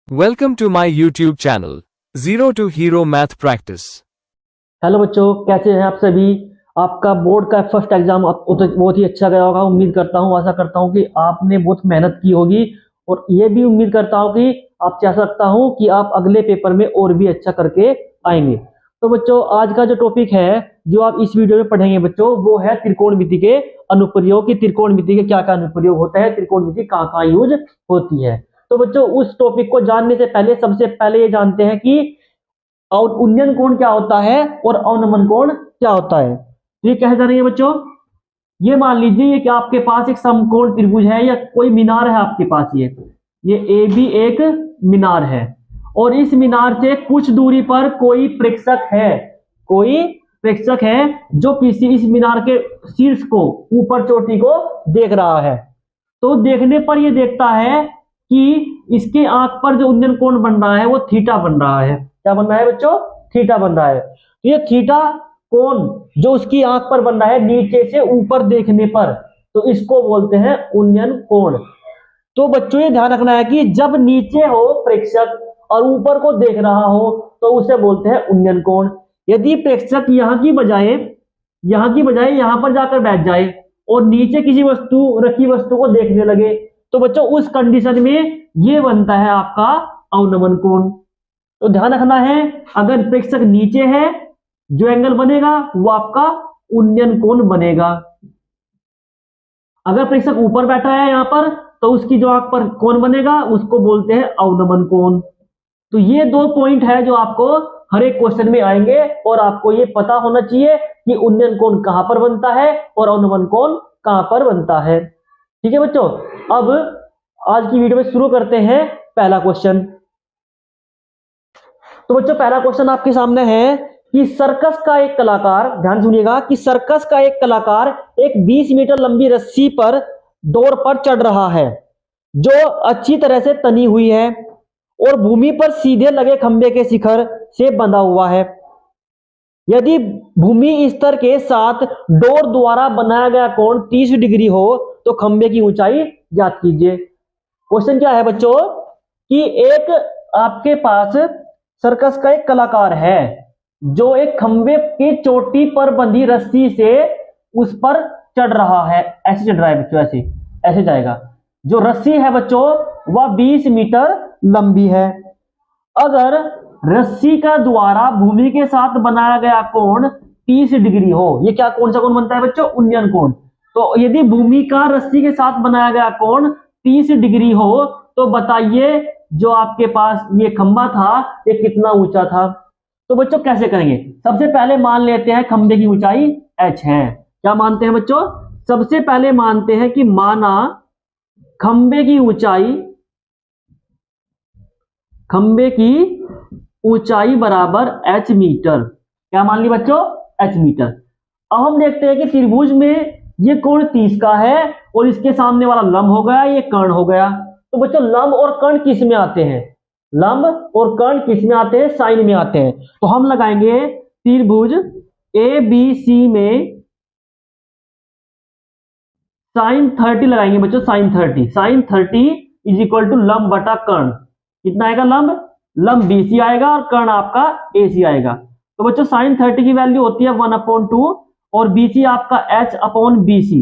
Welcome to my YouTube channel, Zero to Hero Math Practice. Hello बच्चों, कैसे हैं आप सभी। आपका बोर्ड का फर्स्ट एग्जाम बहुत ही अच्छा गया होगा। उम्मीद करता हूं, आशा करता हूं कि आपने बहुत मेहनत की होगी और ये भी उम्मीद करता हूं कि आपसे आशा रखता हूं कि आप अगले पेपर में और भी अच्छा करके आएंगे। तो बच्चों, आज का जो टॉपिक है जो आप इस वीडियो में पढ़ेंगे बच्चों, वो है त्रिकोणमिति के अनुप्रयोग। की त्रिकोणमिति के क्या क्या अनुप्रयोग होता है, त्रिकोणमिति कहाँ कहाँ यूज होती है। तो बच्चों, उस टॉपिक को जानने से पहले सबसे पहले ये जानते हैं कि और उन्नयन कोण क्या होता है और अवनमन कोण क्या होता है। तो ये कैसे जानेंगे बच्चों, ये मान लीजिए कि आपके पास एक समकोण त्रिभुज है या कोई मीनार है आपके पास। ये ए भी एक मीनार है और इस मीनार से कुछ दूरी पर कोई प्रेक्षक है, कोई प्रेक्षक है जो किसी इस मीनार के शीर्ष को, ऊपर चोटी को देख रहा है। तो देखने पर ये देखता है कि इसके आंख पर जो उन्नयन कोण बन रहा है वो थीटा बन रहा है। क्या बन रहा है बच्चों? थीटा बन रहा है। तो ये थीटा कोण जो उसकी आंख पर बन रहा है नीचे से ऊपर देखने पर, तो इसको बोलते हैं उन्नयन कोण। तो बच्चों, ये ध्यान रखना है कि जब नीचे हो प्रेक्षक और ऊपर को देख रहा हो तो उसे बोलते हैं उन्नयन कोण। यदि प्रेक्षक यहाँ की बजाय यहां पर जाकर बैठ जाए और नीचे किसी रखी वस्तु को देखने लगे, तो बच्चों उस कंडीशन में ये बनता है आपका अवनमन कोण। तो ध्यान रखना है, अगर प्रेक्षक नीचे है जो एंगल बनेगा वो आपका उन्नयन कोण बनेगा। अगर प्रेक्षक ऊपर बैठा है यहां पर, तो उसकी जो आंख पर कोण बनेगा उसको बोलते हैं अवनमन कोण। तो ये दो पॉइंट है जो आपको हर एक क्वेश्चन में आएंगे और आपको ये पता होना चाहिए कि उन्नयन कोण कहां पर बनता है और अवनमन कोण कहां पर बनता है। ठीक है बच्चों, अब आज की वीडियो में शुरू करते हैं पहला क्वेश्चन। तो बच्चों, पहला क्वेश्चन आपके सामने है कि सर्कस का एक कलाकार, ध्यान सुनिएगा, कि सर्कस का एक कलाकार एक 20 मीटर लंबी रस्सी पर डोर पर चढ़ रहा है जो अच्छी तरह से तनी हुई है और भूमि पर सीधे लगे खंबे के शिखर से बंधा हुआ है। यदि भूमि स्तर के साथ डोर द्वारा बनाया गया कोण 30 डिग्री हो तो खंबे की ऊंचाई ज्ञात कीजिए। क्वेश्चन क्या है बच्चों कि एक आपके पास सर्कस का एक कलाकार है जो एक खंबे की चोटी पर बंधी रस्सी से उस पर चढ़ रहा है। ऐसे चढ़ रहा है बच्चों, ऐसे ऐसे जाएगा। जो रस्सी है बच्चों वह 20 मीटर लंबी है। अगर रस्सी का द्वारा भूमि के साथ बनाया गया कोण 30 डिग्री हो, ये क्या कौन सा कोण बनता है बच्चों? उन्नयन कोण। तो यदि भूमि का रस्सी के साथ बनाया गया कोण 30 डिग्री हो तो बताइए जो आपके पास ये खंबा था ये कितना ऊंचा था। तो बच्चों कैसे करेंगे, सबसे पहले मान लेते हैं खंबे की ऊंचाई h है। क्या मानते हैं बच्चों? सबसे पहले मानते हैं कि माना खंबे की ऊंचाई बराबर h मीटर। क्या मान ली बच्चों? h metre. अब हम देखते हैं कि त्रिभुज में ये कोण 30 का है और इसके सामने वाला लंब हो गया, ये कर्ण हो गया। तो बच्चों लंब और कर्ण किस में आते हैं? लंब और कर्ण किस में आते हैं? साइन में आते हैं। तो हम लगाएंगे त्रिभुज ए बी सी में साइन 30 लगाएंगे बच्चों। साइन 30 इज इक्वल टू लंब बटा कर्ण। कितना आएगा? लंब BC आएगा और कर्ण आपका AC आएगा। तो बच्चों साइन 30 की वैल्यू होती है 1/2 और BC आपका H/BC,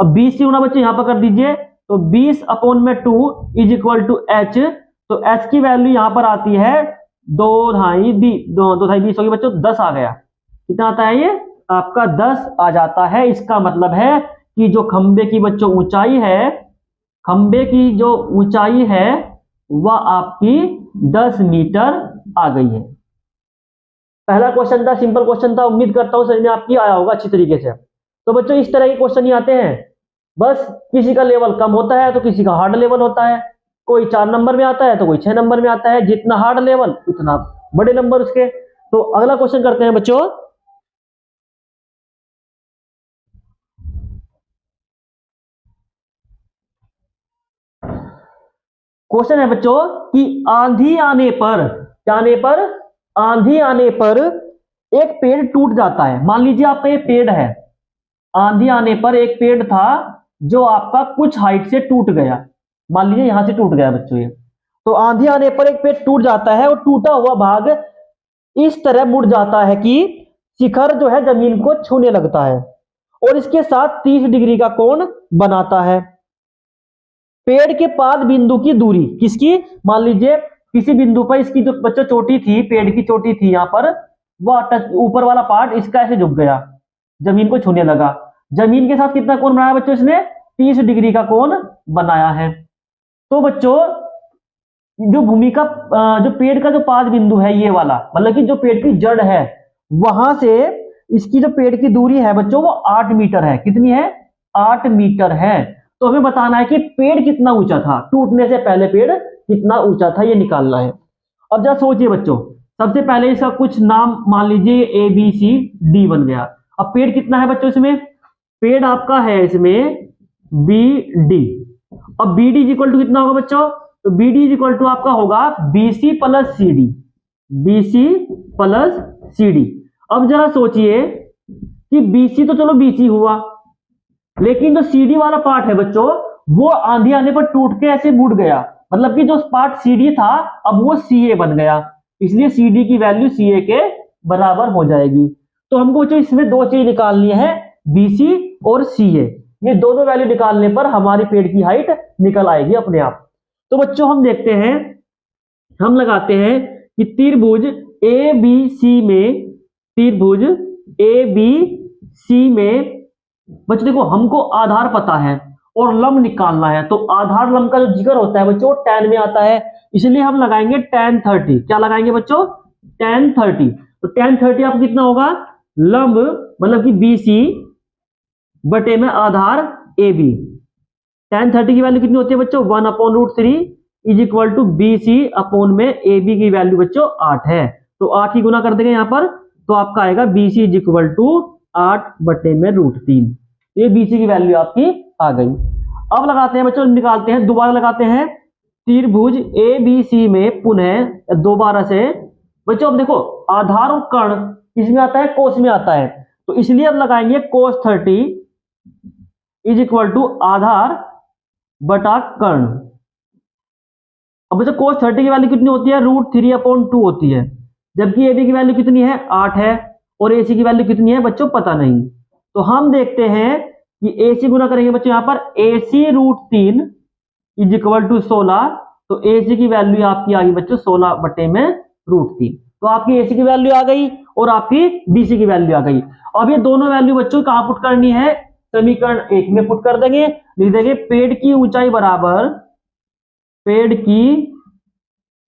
अब BC होना बच्चों यहां पर कर दीजिए, तो 20/2 इज इक्वल टू H। तो H की वैल्यू यहां पर आती है 2/2 20 होगी बच्चों, 10 आ गया। कितना आता है? ये आपका 10 आ जाता है। इसका मतलब है कि जो खंबे की बच्चों ऊंचाई है, खंबे की जो ऊंचाई है वह आपकी 10 मीटर आ गई है। पहला क्वेश्चन था, सिंपल क्वेश्चन था। उम्मीद करता हूं समझ में आपकी आया होगा अच्छी तरीके से। तो बच्चों इस तरह के क्वेश्चन ही आते हैं, बस किसी का लेवल कम होता है तो किसी का हार्ड लेवल होता है। कोई 4 नंबर में आता है तो कोई 6 नंबर में आता है। जितना हार्ड लेवल उतना बड़े नंबर उसके। तो अगला क्वेश्चन करते हैं बच्चों। क्वेश्चन है बच्चों कि आंधी आने पर, क्या आने पर? आंधी आने पर एक पेड़ टूट जाता है। मान लीजिए आपका ये पेड़ है, आंधी आने पर एक पेड़ था जो आपका कुछ हाइट से टूट गया। मान लीजिए यहां से टूट गया बच्चों ये, तो आंधी आने पर एक पेड़ टूट जाता है और टूटा हुआ भाग इस तरह मुड़ जाता है कि शिखर जो है जमीन को छूने लगता है और इसके साथ 30 डिग्री का कोण बनाता है। पेड़ के पाद बिंदु की दूरी किसकी, मान लीजिए किसी बिंदु पर इसकी जो बच्चों चोटी थी, पेड़ की चोटी थी यहां पर, वह ऊपर वाला पार्ट इसका ऐसे झुक गया, जमीन को छूने लगा। जमीन के साथ कितना कोण बनाया बच्चों इसने, 30 डिग्री का कोण बनाया है। तो बच्चों जो भूमि का जो पेड़ का जो पाद बिंदु है ये वाला, मतलब कि जो पेड़ की जड़ है वहां से इसकी जो पेड़ की दूरी है बच्चों वो 8 मीटर है। कितनी है, 8 मीटर है। तो हमें बताना है कि पेड़ कितना ऊंचा था, टूटने से पहले पेड़ कितना ऊंचा था, ये निकालना है। अब जरा सोचिए बच्चों, सबसे पहले इसका कुछ नाम मान लीजिए ए बी सी डी बन गया। अब पेड़ कितना है बच्चों इसमें, पेड़ आपका है इसमें बी डी। अब बी डी इक्वल टू कितना होगा बच्चों, तो बी डी इक्वल टू आपका होगा B C plus C D, B C plus C D. अब जरा सोचिए कि बी सी तो चलो बी सी हुआ, लेकिन जो सी डी वाला पार्ट है बच्चों वो आंधी आने पर टूट के ऐसे मुड़ गया, मतलब कि जो पार्ट सी डी था अब वो सी ए बन गया, इसलिए सी डी की वैल्यू सी ए के बराबर हो जाएगी। तो हमको बच्चों इसमें दो चीज निकालनी है, बी सी और सी ए। ये दोनों वैल्यू निकालने पर हमारी पेड़ की हाइट निकल आएगी अपने आप। तो बच्चों हम देखते हैं, हम लगाते हैं कि त्रिभुज ए बी सी में, त्रिभुज ए बी सी में बच्चों देखो हमको आधार पता है और लंब निकालना है। तो आधार लंब का जो जिक्र होता है बच्चों tan में आता है, इसलिए हम लगाएंगे tan 30। क्या लगाएंगे बच्चों, tan 30। तो tan 30 आपको कितना होगा, लंब मतलब कि बी सी बटे में आधार ए बी। tan 30 की वैल्यू कितनी होती है बच्चों, 1/√3 is equal to B C upon में ए बी की वैल्यू बच्चों 8 है। तो 8 की गुना कर देंगे यहाँ पर, तो आपका आएगा B C is equal to 8/√3। ये बी सी की वैल्यू आपकी आ गई। अब लगाते हैं बच्चों, निकालते हैं, दोबारा लगाते हैं त्रिभुज ए बी सी में पुनः दोबारा से। बच्चों अब देखो आधार और कर्ण किसमें आता है, कोस में आता है, तो इसलिए अब लगाएंगे cos 30 इज इक्वल टू आधार बटा कर्ण। अब बच्चों cos 30 की वैल्यू कितनी होती है, √3/2 होती है, जबकि ए बी की वैल्यू कितनी है 8 है, और ए सी की वैल्यू कितनी है बच्चों पता नहीं। तो हम देखते हैं कि ए सी गुना करेंगे बच्चों यहां पर ए सी √3 इज इक्वल टू 16। तो ए सी की वैल्यू आपकी आ गई बच्चों 16/√3। तो आपकी ए सी की वैल्यू आ गई और आपकी बी सी की वैल्यू आ गई। अब ये दोनों वैल्यू बच्चों कहां पुट करनी है, समीकरण 1 में पुट कर देंगे। लिख देंगे पेड़ की ऊंचाई बराबर, पेड़ की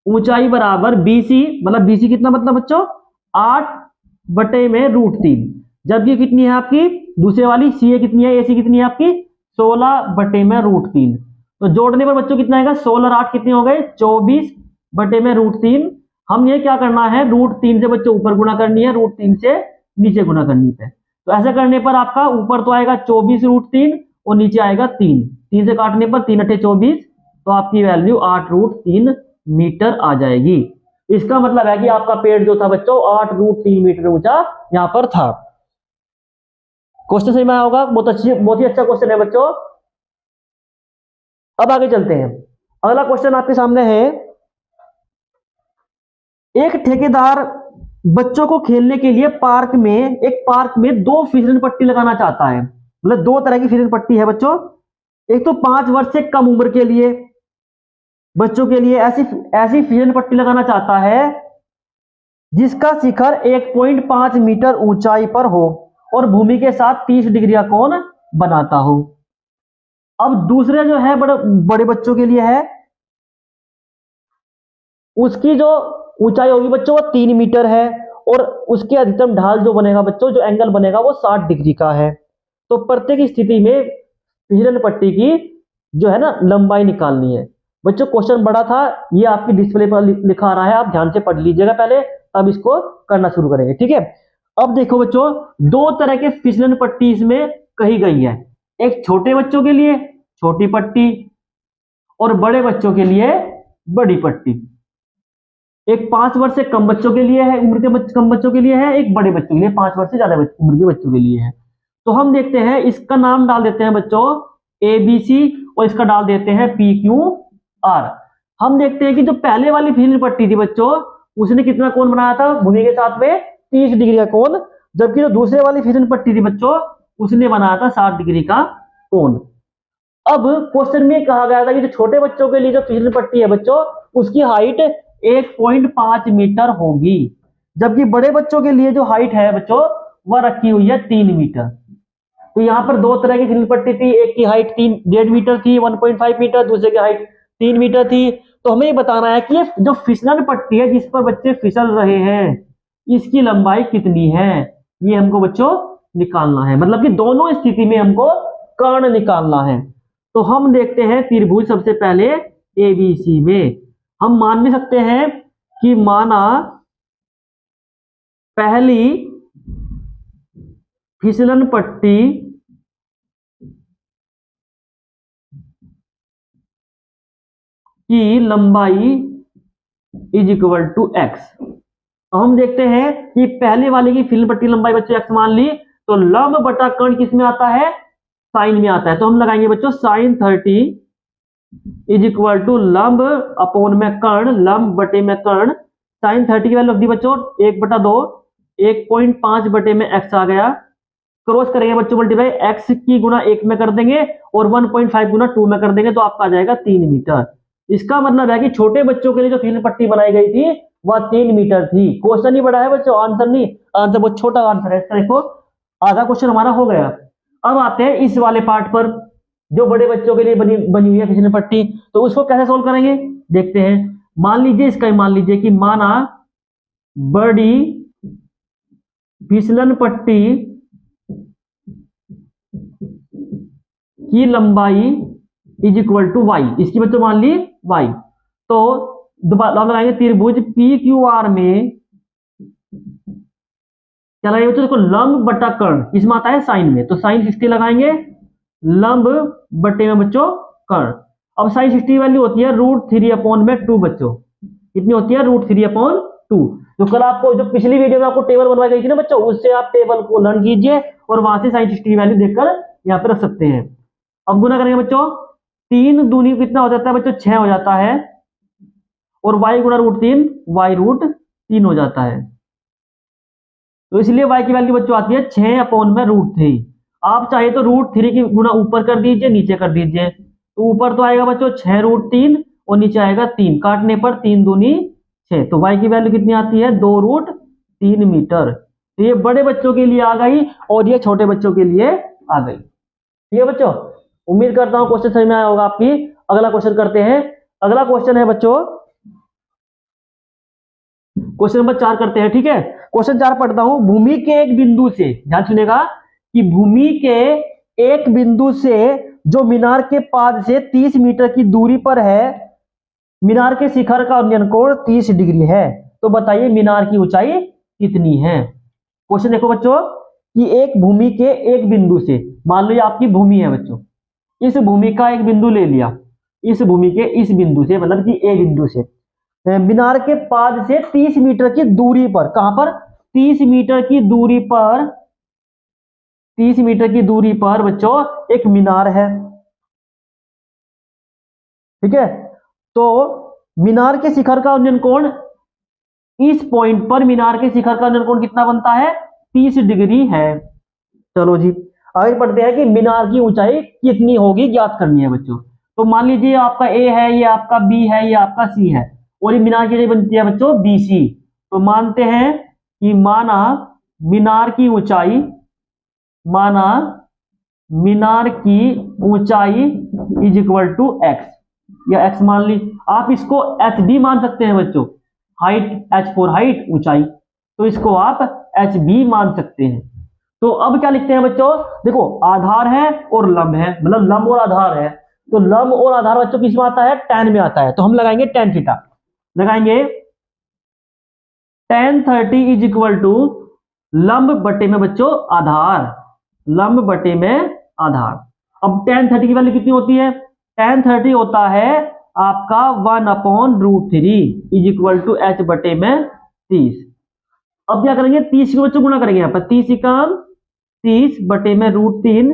ऊंचाई बराबर बी सी, मतलब बी सी कितना मतलब बच्चों 8/√3, जबकि कितनी है आपकी दूसरे वाली सी ए कितनी है, ए सी कितनी है आपकी 16/√3। तो जोड़ने पर बच्चों कितना आएगा, 16 और 8 कितने हो गए 24/√3। हम ये क्या करना है, √3 से बच्चों ऊपर गुणा करनी है, √3 से नीचे गुणा करनी है। तो ऐसा करने पर आपका ऊपर तो आएगा 24√3 और नीचे आएगा 3, 3 से काटने पर 3 × 8 = 24, तो आपकी वैल्यू 8√3 मीटर आ जाएगी। इसका मतलब है कि आपका पेड़ जो था बच्चों 8√3 मीटर ऊंचा यहां पर था। क्वेश्चन समझ में आया होगा, बहुत ही अच्छा क्वेश्चन है बच्चों। अब आगे चलते हैं, अगला क्वेश्चन आपके सामने है, एक ठेकेदार बच्चों को खेलने के लिए पार्क में 2 फिसलन पट्टी लगाना चाहता है। मतलब 2 तरह की फिसलन पट्टी है बच्चों, एक तो 5 वर्ष से कम उम्र के लिए बच्चों के लिए ऐसी फिसलन पट्टी लगाना चाहता है जिसका शिखर 1.5 मीटर ऊंचाई पर हो और भूमि के साथ 30 डिग्री का कोण बनाता हो। अब दूसरे जो है बड़े बच्चों के लिए है, उसकी जो ऊंचाई होगी बच्चों वो 3 मीटर है और उसके अधिकतम ढाल जो बनेगा बच्चों, जो एंगल बनेगा वो 60 डिग्री का है। तो प्रत्येक स्थिति में फिसलन पट्टी की जो है ना लंबाई निकालनी है। बच्चों क्वेश्चन बड़ा था, ये आपकी डिस्प्ले पर लिखा आ रहा है, आप ध्यान से पढ़ लीजिएगा पहले, तब इसको करना शुरू करेंगे, ठीक है। अब देखो बच्चों 2 तरह के फिसलन पट्टी इसमें कही गई है, एक छोटे बच्चों के लिए छोटी पट्टी और बड़े बच्चों के लिए बड़ी पट्टी। एक 5 वर्ष से कम बच्चों के लिए है, उम्र के कम बच्चों के लिए है, एक बड़े बच्चों के लिए 5 वर्ष से ज्यादा उम्र के बच्चों के लिए है। तो हम देखते हैं, इसका नाम डाल देते हैं बच्चों ABC और इसका डाल देते हैं PQR। हम देखते हैं कि जो पहले वाली फिसलन पट्टी थी बच्चों, उसने कितना कोण बनाया था भूमि के साथ में, 30 डिग्री का कोण, जबकि जो दूसरे वाली फिसलन पट्टी थी बच्चों, उसने बनाया था 60 डिग्री का कोण। अब क्वेश्चन में कहा गया था कि जो छोटे बच्चों के लिए जो फिसलन पट्टी है बच्चों, उसकी हाइट 1.5 मीटर होगी, जबकि बड़े बच्चों के लिए जो हाइट है बच्चों वह रखी हुई है 3 मीटर। तो यहाँ पर दो तरह की फिसल पट्टी थी, एक की हाइट 3.5 मीटर थी 1.5 मीटर, दूसरे की हाइट 3 मीटर थी। तो हमें ये बताना है कि ये जो फिसलन पट्टी है जिस पर बच्चे फिसल रहे हैं, इसकी लंबाई कितनी है, ये हमको बच्चों निकालना है। मतलब कि दोनों स्थिति में हमको कर्ण निकालना है। तो हम देखते हैं त्रिभुज सबसे पहले एबीसी में। हम मान भी सकते हैं कि माना पहली फिसलन पट्टी की लंबाई इज इक्वल टू एक्स। तो हम देखते हैं कि पहले वाले की फिसलन पट्टी लंबाई बच्चों एक्स मान ली, तो लंब बटा कर्ण किस में आता है, साइन में आता है। तो हम लगाएंगे बच्चों साइन 30 इज इक्वल टू लंब अपॉन में कर्ण, लंब बटे में कर्ण। साइन 30 की वैल्यू रख दी बच्चों 1/2, 1.5 बटे में एक्स आ गया। क्रॉस करेंगे बच्चों मल्टीप्लाई, एक्स की गुना 1 में कर देंगे और 1.5 गुना 2 में कर देंगे, तो आपका आ जाएगा 3 मीटर। इसका मतलब है कि छोटे बच्चों के लिए जो फिसल पट्टी बनाई गई थी वह 3 मीटर थी। क्वेश्चन ही बड़ा है बच्चों, आंसर नहीं, आंसर बहुत छोटा आंसर है। इसका देखो आधा क्वेश्चन हमारा हो गया। अब आते हैं इस वाले पार्ट पर, जो बड़े बच्चों के लिए बनी हुई है फिसल पट्टी। तो उसको कैसे सोल्व करेंगे देखते हैं। मान लीजिए इसका मान लीजिए कि माना बड़ी फिसलन पट्टी की लंबाई इज इक्वल टू वाई, इसकी बच्चों मान ली वाई। तो दोबारा लगाएंगे त्रिभुज पी क्यू आर में क्या लगाएंगे बच्चों, देखो लंब बटा कर्ण इसमें आता है साइन में, तो साइन 60 लगाएंगे, लंब बटे में बच्चों कर्ण। अब साइन 60 की वैल्यू होती है √3/2 बच्चों, कितनी होती है √3/2। जो कल आपको जो पिछली वीडियो में आपको टेबल बनवाई गई थी ना बच्चों, उससे आप टेबल को लर्न कीजिए और वहां से साइन 60 की वैल्यू देखकर यहाँ पे रख सकते हैं। अब गुना करेंगे बच्चों, 3 दूनी कितना हो जाता है बच्चों 6 हो जाता है, और y गुना √3 y √3 हो जाता है। तो इसलिए y की वैल्यू बच्चों आती है 6/√3। आप चाहे तो √3 की गुना ऊपर कर दीजिए नीचे कर दीजिए, तो ऊपर तो आएगा बच्चों 6√3 और नीचे आएगा 3, काटने पर 3 दूनी 6, तो y की वैल्यू कितनी आती है 2√3 मीटर। तो ये बड़े बच्चों के लिए आ गई और ये छोटे बच्चों के लिए आ गई। ठीक है बच्चों, उम्मीद करता हूं क्वेश्चन समझ में आया होगा आपकी। अगला क्वेश्चन करते हैं। अगला क्वेश्चन है बच्चों क्वेश्चन नंबर 4 करते हैं। ठीक है, क्वेश्चन 4 पढ़ता हूं। भूमि के एक बिंदु से, ध्यान सुनेगा, कि भूमि के एक बिंदु से जो मीनार के पाद से 30 मीटर की दूरी पर है, मीनार के शिखर का उन्नयन कोण 30 डिग्री है। तो बताइए मीनार की ऊंचाई कितनी है। क्वेश्चन देखो बच्चों कि एक भूमि के एक बिंदु से, मान लो ये आपकी भूमि है बच्चों, इस भूमि का एक बिंदु ले लिया, इस भूमि के इस बिंदु से, मतलब कि ए बिंदु से मीनार के पाद से 30 मीटर की दूरी पर, कहां पर 30 मीटर की दूरी पर, 30 मीटर की दूरी पर बच्चों एक मीनार है। ठीक है, तो मीनार के शिखर का उन्नयन कोण, इस पॉइंट पर मीनार के शिखर का उन्नयन कोण कितना बनता है 30 डिग्री है। चलो जी आगे बढ़ते हैं कि मीनार की ऊंचाई कितनी होगी ज्ञात करनी है बच्चों। तो मान लीजिए आपका ए है, ये आपका बी है, ये आपका सी है, और ये मीनार की ऊंचाई बनती है बच्चों BC। तो मानते हैं कि माना मीनार की ऊंचाई, माना मीनार की ऊंचाई इज इक्वल टू एक्स, या एक्स मान ली। आप इसको एच भी मान सकते हैं बच्चों, हाइट, एच फॉर हाइट ऊंचाई, तो इसको आप एच भी मान सकते हैं। तो अब क्या लिखते हैं बच्चों, देखो आधार है और लंब है, मतलब लंब और आधार है। तो लंब और आधार बच्चों किस में आता है, tan में आता है। तो हम लगाएंगे tan थीटा, लगाएंगे tan 30 इज इक्वल टू लंब बटे में बच्चों आधार, लंब बटे में आधार। अब tan 30 की वैल्यू कितनी होती है, tan 30 होता है आपका 1/√3 इज इक्वल टू h बटे में 30। अब क्या करेंगे 30 के बच्चों गुणा करेंगे, यहाँ पर 30 काम 30 बटे में √3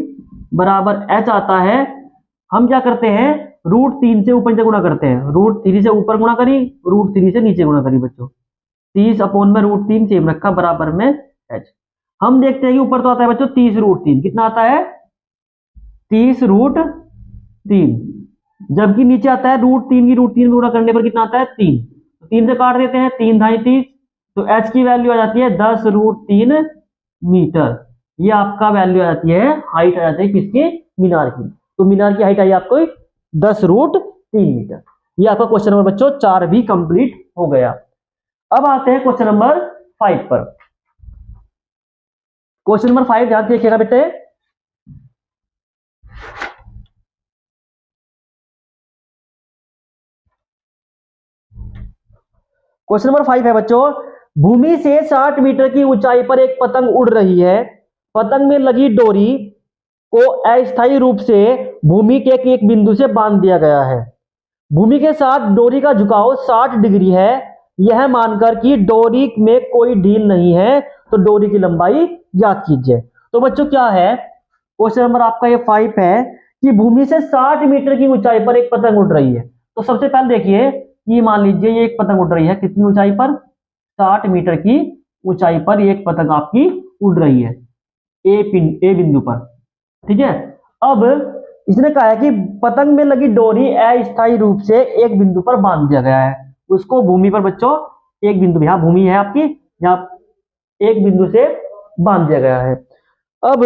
बराबर h आता है। हम क्या करते हैं √3 से ऊपर नीचे गुना करते हैं, √3 से ऊपर गुना करी, √3 से नीचे गुना करी बच्चों, 30 अपॉन में √3 सेम रखा बराबर में h। हम देखते हैं कि ऊपर तो आता है बच्चों 30 √3, कितना आता है 30 √3, जबकि नीचे आता है √3 की √3 में गुणा करने पर कितना आता है 3, 3 से काट देते हैं, 3 ढाई 30, तो h की वैल्यू आ जाती है 10 √3 मीटर। ये आपका वैल्यू आ जाती है, हाइट आ जाती है किसकी, मीनार की। तो मीनार की हाइट आई आपको 10 √3 मीटर। ये आपका क्वेश्चन नंबर बच्चों 4 भी कंप्लीट हो गया। अब आते हैं क्वेश्चन नंबर 5 पर। क्वेश्चन नंबर 5 ध्यान से देखिएगा बेटे। क्वेश्चन नंबर 5 है बच्चों, भूमि से 60 मीटर की ऊंचाई पर एक पतंग उड़ रही है। पतंग में लगी डोरी को अस्थायी रूप से भूमि के एक बिंदु से बांध दिया गया है। भूमि के साथ डोरी का झुकाव 60 डिग्री है। यह मानकर कि डोरी में कोई ढील नहीं है, तो डोरी की लंबाई ज्ञात कीजिए। तो बच्चों क्या है, क्वेश्चन नंबर आपका ये 5 है कि भूमि से 60 मीटर की ऊंचाई पर एक पतंग उड़ रही है। तो सबसे पहले देखिए कि मान लीजिए ये एक पतंग उड़ रही है, कितनी ऊंचाई पर, 60 मीटर की ऊंचाई पर एक पतंग आपकी उड़ रही है ए बिंदु पर, ठीक है। अब इसने कहा है कि पतंग में लगी डोरी अस्थायी रूप से एक बिंदु पर बांध दिया गया है। उसको भूमि पर बच्चों एक बिंदु, यहां भूमि है आपकी, यहां एक बिंदु से बांध दिया गया है। अब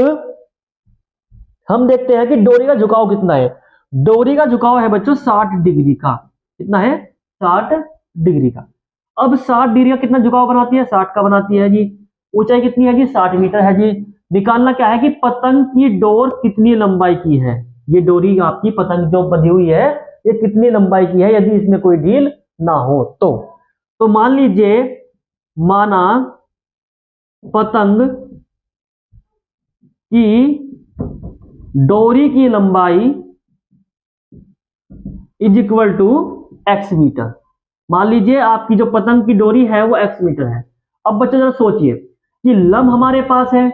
हम देखते हैं कि डोरी का झुकाव कितना है। डोरी का झुकाव है बच्चों 60 डिग्री का, कितना है 60 डिग्री का। अब 60 डिग्री का कितना झुकाव बनाती है, 60 का बनाती है जी। ऊंचाई कितनी है जी, 60 मीटर है जी। निकालना क्या है कि पतंग की डोर कितनी लंबाई की है। ये डोरी आपकी पतंग जो बंधी हुई है ये कितनी लंबाई की है, यदि इसमें कोई ढील ना हो तो मान लीजिए, माना पतंग की डोरी की लंबाई is equal to x metre. मान लीजिए आपकी जो पतंग की डोरी है वो x मीटर है। अब बच्चों जरा सोचिए कि लंब हमारे पास है,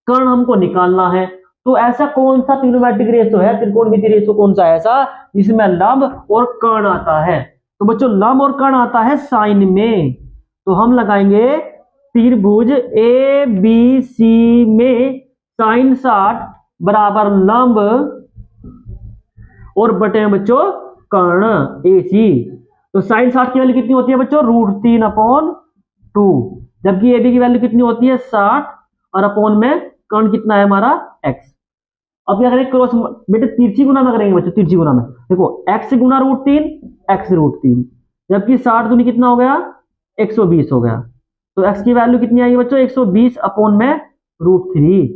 कर्ण हमको निकालना है, तो ऐसा कौन सा ट्रिग्नोमेट्रिक रेशो है, त्रिकोणमितीय रेशो कौन सा है ऐसा जिसमें लंब और कर्ण आता है। तो बच्चों लंब और कर्ण आता है साइन में, तो हम लगाएंगे त्रिभुज ए बी सी में साइन 60 बराबर लंब और बटे बच्चों कर्ण ए सी। तो साइन 60 की वैल्यू कितनी होती है बच्चों, √3/2, जबकि ए बी की वैल्यू कितनी होती है 60 और अपॉन में कर्ण कितना है हमारा x। अब क्या करें, क्रॉस बेटे तिरछी गुना में करेंगे बच्चों, तिरछी गुना में देखो x गुना √3 x √3, जबकि 60 दूनी कितना हो गया 120 हो गया। तो x की वैल्यू कितनी आएगी बच्चों 120 अपॉन में √3।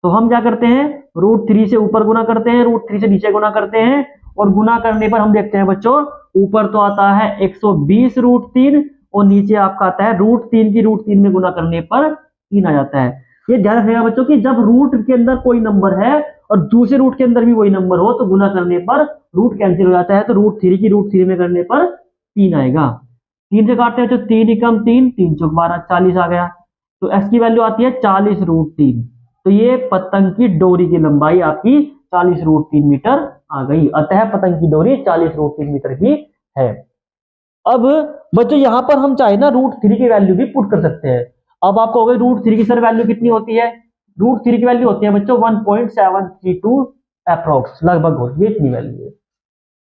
तो हम क्या करते हैं, √3 से ऊपर गुना करते हैं, √3 से नीचे गुना करते हैं, और गुना करने पर हम देखते हैं बच्चों ऊपर तो आता है 120 √3 और नीचे आपका आता है √3 की √3 में गुना करने पर 3 आ जाता है। ये ध्यान रखिएगा बच्चों कि जब रूट के अंदर कोई नंबर है और दूसरे रूट के अंदर भी वही नंबर हो तो गुना करने पर रूट कैंसिल हो जाता है, तो √3 की √3 में करने पर 3 आएगा। 3 से काटते हैं तो 3 एकम 3, 3 चौक 12, 40 आ गया। तो x की वैल्यू आती है 40 √3। तो ये पतंग की डोरी की लंबाई आपकी 40 √3 मीटर आ गई। अतः पतंग की डोरी 40 √3 मीटर की है। अब बच्चों यहां पर हम चाहे ना √3 की वैल्यू भी पुट कर सकते हैं। अब आपको हो गई √3 की सर वैल्यू कितनी होती है, √3 की वैल्यू होती है बच्चों 1.732 अप्रोक्स, लगभग होती है इतनी वैल्यू है,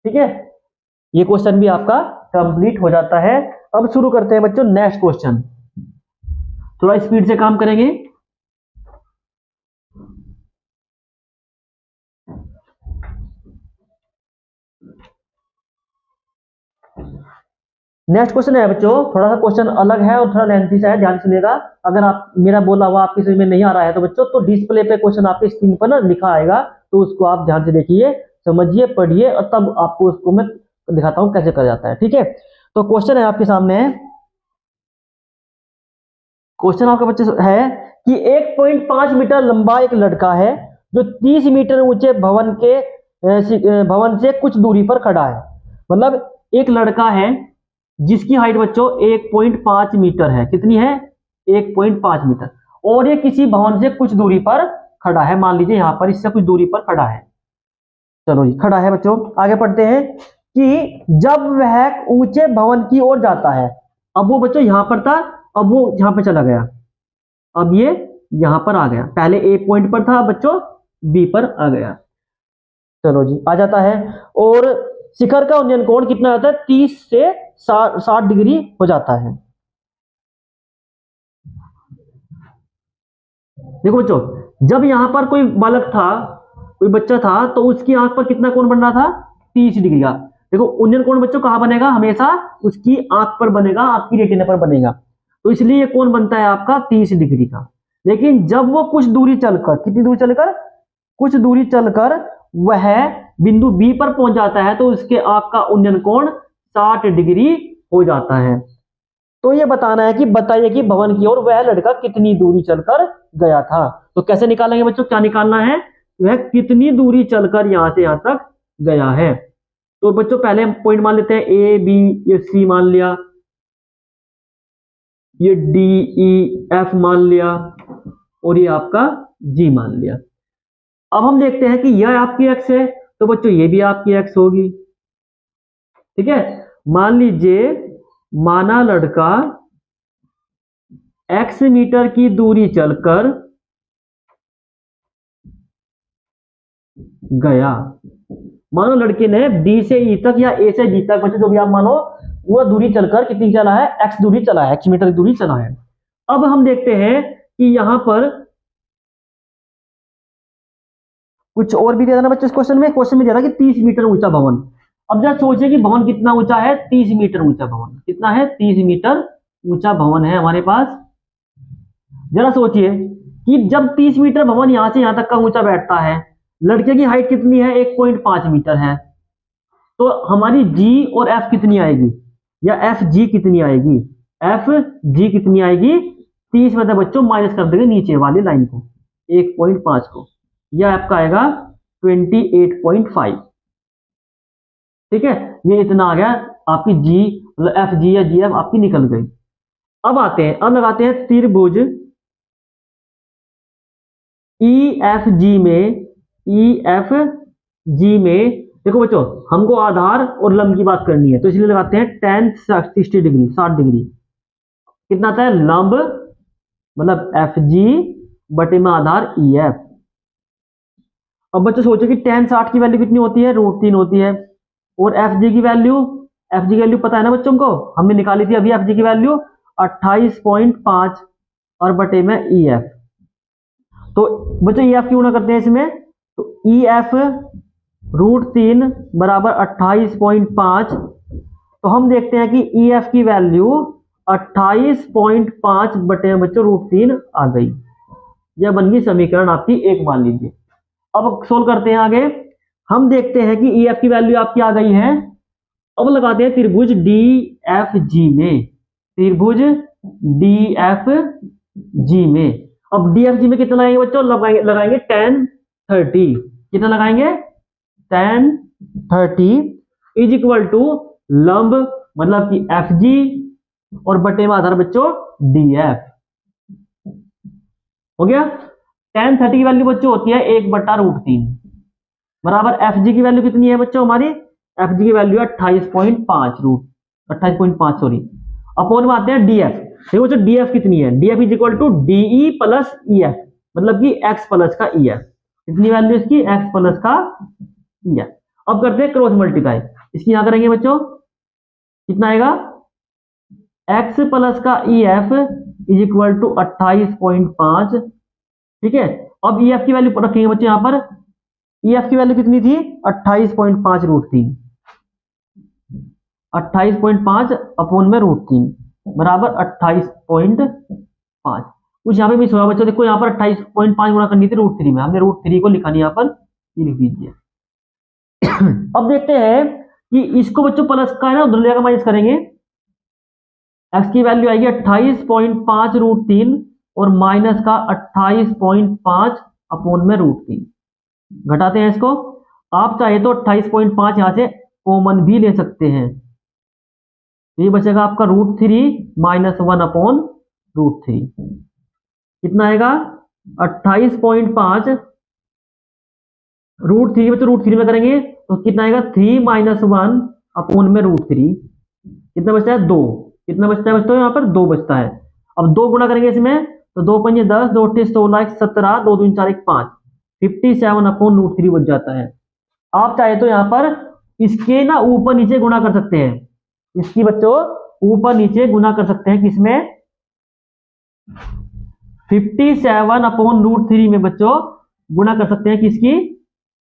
ठीक है। ये क्वेश्चन भी आपका कंप्लीट हो जाता है। अब शुरू करते हैं बच्चों नेक्स्ट क्वेश्चन, थोड़ा स्पीड से काम करेंगे। नेक्स्ट क्वेश्चन है बच्चों, थोड़ा सा क्वेश्चन अलग है और थोड़ा लेंथी सा है, ध्यान सुनिएगा। अगर आप मेरा बोला हुआ आपकी समझ में नहीं आ रहा है तो बच्चों तो डिस्प्ले पे क्वेश्चन आपके स्क्रीन पर ना लिखा आएगा, तो उसको आप ध्यान से देखिए, समझिए, पढ़िए और तब आपको उसको मैं दिखाता हूं कैसे कर जाता है, ठीक है। तो क्वेश्चन है आपके सामने, क्वेश्चन आपके बच्चे है कि 1.5 मीटर लंबा एक लड़का है जो 30 मीटर ऊंचे भवन से कुछ दूरी पर खड़ा है। मतलब एक लड़का है जिसकी हाइट बच्चों 1.5 मीटर है, कितनी है 1.5 मीटर, और ये किसी भवन से कुछ दूरी पर खड़ा है। मान लीजिए यहां पर इससे कुछ दूरी पर खड़ा है, चलो जी, खड़ा है बच्चों। आगे पढ़ते हैं कि जब वह ऊंचे भवन की ओर जाता है, अब वो बच्चों यहां पर था, अब वो यहां पर चला गया, अब ये यहां पर आ गया, पहले ए पॉइंट पर था, बच्चों बी पर आ गया। चलो जी, आ जाता है। और शिखर का उन्नयन कोण कितना होता है? 30 से 60 डिग्री हो जाता है। देखो बच्चों, जब यहां पर कोई बालक था, कोई बच्चा था, तो उसकी आंख पर कितना कोण बन रहा था? 30 डिग्री का। देखो उन्नयन कोण बच्चों कहां बनेगा? हमेशा उसकी आंख पर बनेगा, आपकी रेटिना पर बनेगा, तो इसलिए ये कोण बनता है आपका 30 डिग्री का। लेकिन जब वो कुछ दूरी चलकर, कितनी दूरी चलकर? कुछ दूरी चलकर वह बिंदु बी पर पहुंच जाता है, तो उसके आंख का उन्नयन कोण 60 डिग्री हो जाता है। तो ये बताना है कि बताइए कि भवन की ओर वह लड़का कितनी दूरी चलकर गया था। तो कैसे निकालेंगे बच्चों? क्या निकालना है? वह कितनी दूरी चलकर यहां से यहां तक गया है। तो बच्चों पहले हम पॉइंट मान लेते हैं, ए बी, ये सी मान लिया, ये डी ई एफ मान लिया, और ये आपका जी मान लिया। अब हम देखते हैं कि यह आपकी एक्स है, तो बच्चों ये भी आपकी एक्स होगी। ठीक है, मान लीजिए माना लड़का x मीटर की दूरी चलकर गया। मानो लड़के ने बी से ई तक या ए से बी तक, बच्चों जो भी आप मानो, वो दूरी चलकर कितनी चला है? x दूरी चला है, x मीटर की दूरी चला है। अब हम देखते हैं कि यहां पर कुछ और भी दे देना बच्चों। इस क्वेश्चन में दे रहा कि 30 मीटर ऊंचा भवन। अब जरा सोचिए कि भवन कितना ऊंचा है? 30 मीटर ऊंचा भवन। कितना है? 30 मीटर ऊंचा भवन है हमारे पास। जरा सोचिए कि जब 30 मीटर भवन यहां से यहां तक का ऊंचा बैठता है, लड़के की हाइट कितनी है? 1.5 मीटर है, तो हमारी जी और एफ कितनी आएगी, या एफ जी कितनी आएगी? एफ जी कितनी आएगी? 30 में से बच्चों माइनस कर देंगे नीचे वाली लाइन को, 1.5 को, यह आपका आएगा 28.5। ठीक है, ये इतना आ गया आपकी जी, मतलब एफ जी या जी एफ आपकी निकल गई। अब आते हैं, अब लगाते हैं त्रिभुज ई एफ जी में, ई एफ जी में देखो बच्चों, हमको आधार और लंब की बात करनी है, तो इसलिए लगाते हैं tan 60 डिग्री, 60 डिग्री। कितना आता है? लंब मतलब एफ जी बटे में आधार ई एफ। अब बच्चों सोचो कि tan 60 की वैल्यू कितनी होती है? √3 होती है। और एफ जी की वैल्यू, एफ जी की वैल्यू पता है ना बच्चों को, हमने निकाली थी अभी एफ जी की वैल्यू 28.5 और बटे में ई एफ। तो बच्चों ई एफ क्यों ना करते हैं इसमें, तो ई एफ √3 बराबर 28.5, तो हम देखते हैं कि ई एफ की वैल्यू 28.5 बटे बच्चों √3 आ गई। यह बन गई समीकरण आपकी एक, मान लीजिए। अब सोल्व करते हैं आगे। हम देखते हैं कि ई एफ की वैल्यू आपकी आ गई है। अब लगाते हैं त्रिभुज डी एफ जी में, त्रिभुज डी एफ जी में। अब डी एफ जी में कितना लगाएंगे बच्चों? लगाएंगे tan 30। कितना लगाएंगे? tan 30 इज इक्वल टू लंब मतलब कि एफ जी और बटे में आधार बच्चों डी एफ। हो गया। tan 30 की वैल्यू बच्चों होती है 1/√3 बराबर एफ जी की वैल्यू कितनी है बच्चों? हमारी एफ जी की वैल्यू है 28.5 सॉरी, अपॉन में आते हैं डी एफ। देखो बच्चों डी एफ कितनी है? D F is equal to DE plus E F, मतलब कि एक्स प्लस का ई एफ। कितनी वैल्यू इसकी? एक्स प्लस का ई एफ। अब करते हैं क्रॉस मल्टीप्लाई, इसकी यहां करेंगे बच्चों, कितना आएगा? एक्स प्लस का E F is equal to 28.5। ठीक है, अब ई एफ की वैल्यू रखेंगे बच्चों यहां पर। ई एफ की वैल्यू कितनी थी? 28.5 √3, 28.5 अपॉन में √3 बराबर 28.5। कुछ यहाँ पे मिस हुआ बच्चों, देखो यहाँ पर 28.5 गुणा करनी थी √3 में, हमने √3 को लिखा नहीं, यहाँ पर ये लिख दीजिए। अब देखते हैं कि इसको बच्चों प्लस का है ना, उधर लेकर माइनस करेंगे। एक्स की वैल्यू आएगी 28.5 √3 और माइनस का 28.5 अपॉन में √3। घटाते हैं इसको, आप चाहे तो 28.5 यहां से कॉमन भी ले सकते हैं, ये बचेगा आपका √3 माइनस 1 अपॉन √3। कितना आएगा? 28.5 √3 बच्चों √3 में करेंगे तो कितना आएगा 3 - 1 अपॉन में √3, कितना बचता है 2, कितना बचता है बच्चों यहाँ पर 2 बचता है। अब 2 गुणा करेंगे इसमें तो 2 पंजे 10, 2 अट्ठे 16, 1 17, 2 दूनी 4 1 5, 57 अपॉन √3 बच जाता है। आप चाहे तो यहाँ पर इसके ना ऊपर नीचे गुणा कर सकते हैं, इसकी बच्चों ऊपर नीचे गुणा कर सकते हैं, किसमें 57 अपॉन √3 में बच्चों गुणा कर सकते हैं, किसकी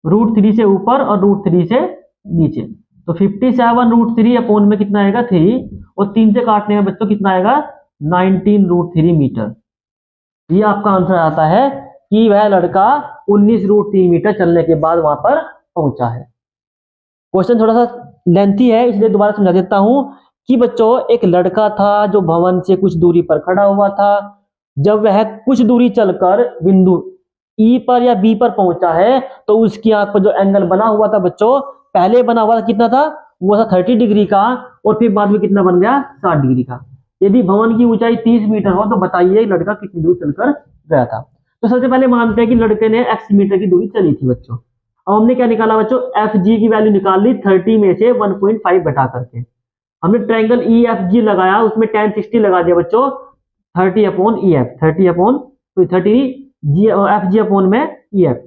√3 से ऊपर और √3 से नीचे। तो 57 √3 अपॉन में कितना आएगा 3, और 3 से काटने में बच्चों कितना आएगा 19 √3 मीटर। ये आपका आंसर आता है कि वह लड़का 19 √3 मीटर चलने के बाद वहां पर पहुंचा है। क्वेश्चन थोड़ा सा लेंथी है इसलिए दोबारा समझा देता हूं कि बच्चों एक लड़का था जो भवन से कुछ दूरी पर खड़ा हुआ था। जब वह कुछ दूरी चलकर बिंदु ई पर या बी पर पहुंचा है तो उसकी आंख पर जो एंगल बना हुआ था बच्चों, पहले बना हुआ था कितना था, वो था 30 डिग्री का, और फिर बाद में कितना बन गया 60 डिग्री का। यदि भवन की ऊंचाई 30 मीटर हो तो बताइए लड़का कितनी दूर चलकर गया था। तो सबसे पहले मानते हैं कि लड़के ने x मीटर की दूरी चली थी बच्चों। अब हमने क्या निकाला बच्चों, एफ जी की वैल्यू निकाल ली 30 में से 1.5 घटा करके। हमने ट्रायंगल ई एफ जी लगाया, उसमें tan 60 लगा दिया बच्चों, 30 अपॉन ई एफ, 30 अपॉन 30 जी एफ जी अपॉन में ई एफ।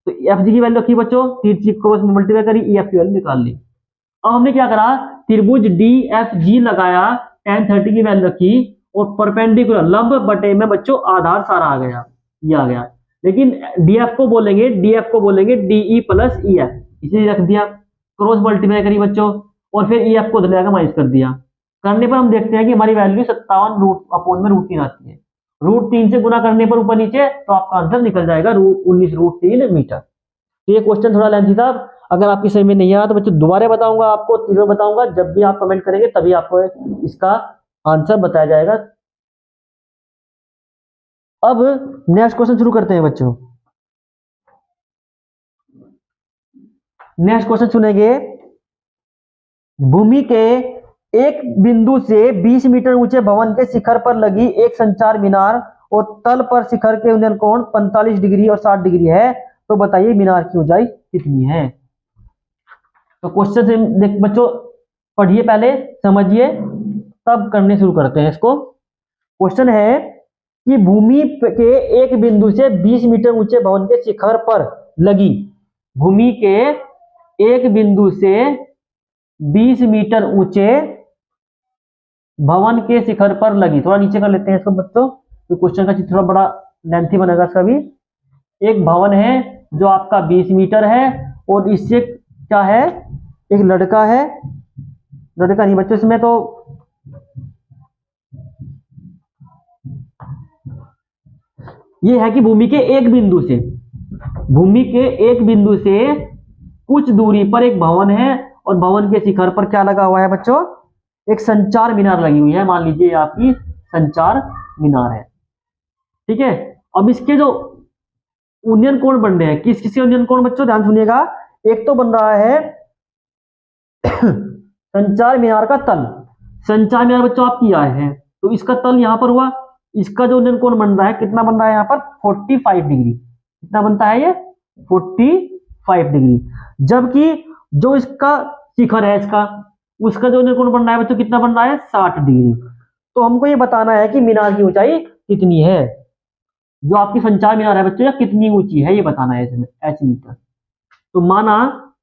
तो एफ जी की वैल्यू रखी बच्चों, 30 को मल्टीप्लाई करी, ई एफ की वैल्यू निकाल ली। अब हमने क्या करा, त्रिभुज डी एफ जी लगाया, tan 30 की वैल्यू रखी, और परपेंडिकुलर लंब बटे में बच्चों आधार सारा आ गया, ये आ गया। लेकिन डीएफ को बोलेंगे डीई प्लस ई एफ, इसलिए रख दिया, क्रॉस मल्टीप्लाई करी बच्चों, और फिर ई एफ को उधर माइनस कर दिया। करने पर हम देखते हैं कि हमारी वैल्यू 57 रूट अपॉन में √3 आती है। √3 से गुना करने पर ऊपर नीचे तो आपका आंसर निकल जाएगा 19 √3 मीटर। तो ये क्वेश्चन थोड़ा लेंथी था, अगर आपकी समझ में नहीं आया तो बच्चों दोबारा बताऊंगा आपको, तीनों बताऊंगा, जब भी आप कमेंट करेंगे तभी आपको इसका आंसर बताया जाएगा। अब नेक्स्ट क्वेश्चन शुरू करते हैं बच्चों। नेक्स्ट क्वेश्चन सुनेंगे, भूमि के एक बिंदु से 20 मीटर ऊंचे भवन के शिखर पर लगी एक संचार मीनार और तल पर शिखर के उन्नयन कोण 45 डिग्री और 60 डिग्री है, तो बताइए मीनार की ऊंचाई कितनी है। तो क्वेश्चन से बच्चों पढ़िए, पहले समझिए, तब करने शुरू करते हैं इसको। क्वेश्चन है कि भूमि के एक बिंदु से 20 मीटर ऊंचे भवन के शिखर पर लगी, भूमि के एक बिंदु से 20 मीटर ऊंचे भवन के शिखर पर लगी, थोड़ा नीचे कर लेते हैं इसको बच्चों, तो क्वेश्चन का चित्र थोड़ा बड़ा लेंथी बनेगा इसका भी। एक भवन है जो आपका 20 मीटर है, और इससे क्या है, एक लड़का है, लड़का नहीं बच्चों, इसमें तो ये है कि भूमि के एक बिंदु से, भूमि के एक बिंदु से कुछ दूरी पर एक भवन है, और भवन के शिखर पर क्या लगा हुआ है बच्चों, एक संचार मीनार लगी हुई है, मान लीजिए आपकी संचार मीनार है, ठीक है। अब इसके जो उन्नयन कोण बन रहे हैं, किस किस के उन्नयन कोण बच्चों ध्यान सुनिएगा, एक तो बन रहा है संचार मीनार का तल, संचार मीनार बच्चों आप किया है, तो इसका तल यहां पर हुआ, इसका जो उन्नयन कोण बन रहा है कितना बन रहा है यहाँ पर 45 डिग्री, कितना बनता है ये 45 डिग्री। जबकि जो इसका शिखर है इसका, उसका जो उन्नयन कोण बन रहा है बच्चों कितना बन रहा है 60 डिग्री। तो हमको ये बताना है कि मीनार की ऊंचाई कितनी है, जो आपकी संचार मीनार है बच्चों कितनी ऊंची है ये बताना है इसमें, h मीटर। तो माना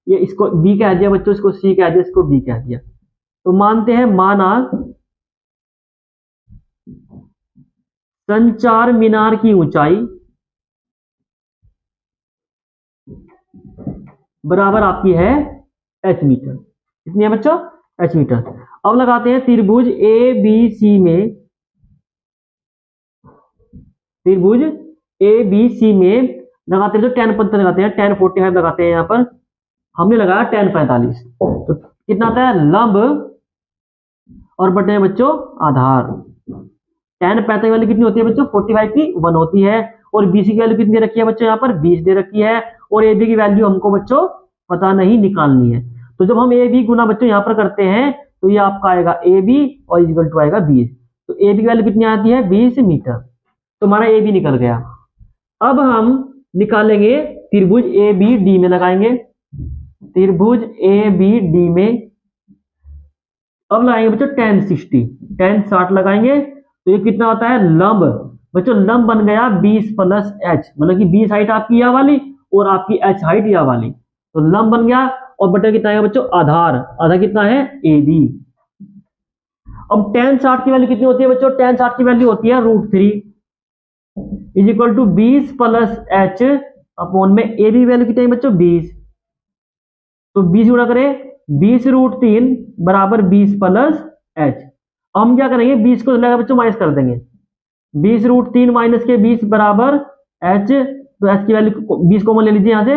ये, इसको b कह दिया बच्चों, इसको c कह दिया, इसको d कह दिया, तो मानते हैं माना संचार मीनार की ऊंचाई बराबर आपकी है h मीटर, कितनी है बच्चों h मीटर। अब लगाते हैं त्रिभुज ए बी सी में, त्रिभुज ए बी सी में लगाते हैं, जो tan 45 लगाते हैं, tan 45 लगाते हैं, यहाँ पर हमने लगाया tan 45, तो कितना आता है लंब और बटे हैं बच्चों आधार। tan 45 वाली कितनी होती है बच्चों 45 की 1 होती है, और BC की वैल्यू कितनी दे रखी है बच्चों यहाँ पर 20 दे रखी है, और AB की वैल्यू हमको बच्चों पता नहीं निकालनी है। तो जब हम AB गुना बच्चों यहाँ पर करते हैं तो ये आपका आएगा AB और इक्वल टू आएगा 20, तो AB की वैल्यू कितनी आती है 20 मीटर, तो हमारा AB निकल गया। अब हम निकालेंगे त्रिभुज ए बी डी में लगाएंगे, त्रिभुज ए बी डी में अब लगाएंगे बच्चों tan 60, tan 60 लगाएंगे तो ये कितना होता है लंब। बच्चों लंब बन गया 20 प्लस h, मतलब कि 20 हाइट आपकी यह वाली और आपकी h हाइट यह वाली, तो लंब बन गया। और बटा कितना है बच्चों आधार, आधार कितना है AB। अब tan 60 की वैल्यू कितनी होती है बच्चों, tan 60 की वैल्यू होती है √3 is equal to 20 plus h upon में AB वैल्यू कितनी है बच्चों 20, तो 20 गुणा करें 20√3 बराबर 20 प्लस h। हम क्या करेंगे 20 को लगा बच्चों माइनस कर देंगे, 20√3 माइनस के 20 बराबर h, तो h की वैल्यू 20 कॉमन ले लीजिए, यहां से